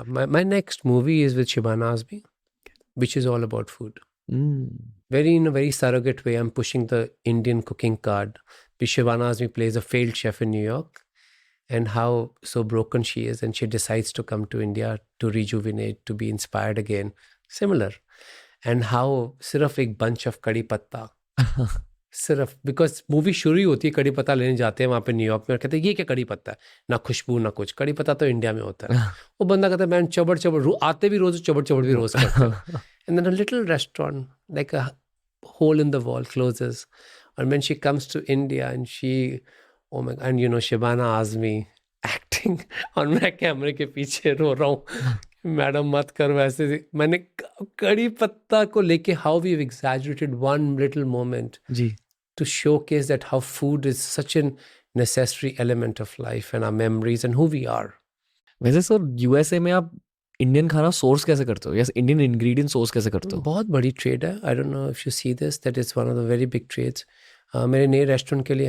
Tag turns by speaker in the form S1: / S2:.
S1: my next movie is with Shibana Azmi, which is all about food. In a very surrogate way, I'm pushing the Indian cooking card. Shibana Azmi plays a failed chef in New York, and how so broken she is, and she decides to come to India to rejuvenate, to be inspired again. Similar. And how सिर्फ एक bunch of कड़ी पत्ता, सिर्फ because movie शुरू ही होती है कड़ी पत्ता लेने जाते हैं वहाँ पे न्यूयॉर्क में और कहते हैं ये क्या कड़ी पत्ता है, ना खुशबू ना कुछ, कड़ी पत्ता तो इंडिया में होता है. वो बंदा कहता है मैं चबड़ चबड़ आते भी रोज चबड़ चबड़ भी रोज करते हैं. And then a little restaurant like a hole in the wall closes, and when she comes to India and she, oh my, and you know Shibana Azmi acting और मैं कैमरे के पीछे रो रहा हूँ मैडम मत कर वैसे. मैंने कड़ी पत्ता को लेके how we exaggerated one little moment
S2: जी
S1: to showcase that how food is such a necessary element of life and our memories and who we are.
S2: वैसे सर यूएसए में आप इंडियन खाना सोर्स कैसे करते हो या इंडियन इंग्रेडिएंट सोर्स कैसे करते हो?
S1: बहुत बड़ी ट्रेड है. I don't know if you see this, that is one of the very big trades. मेरे नए रेस्टोरेंट के लिए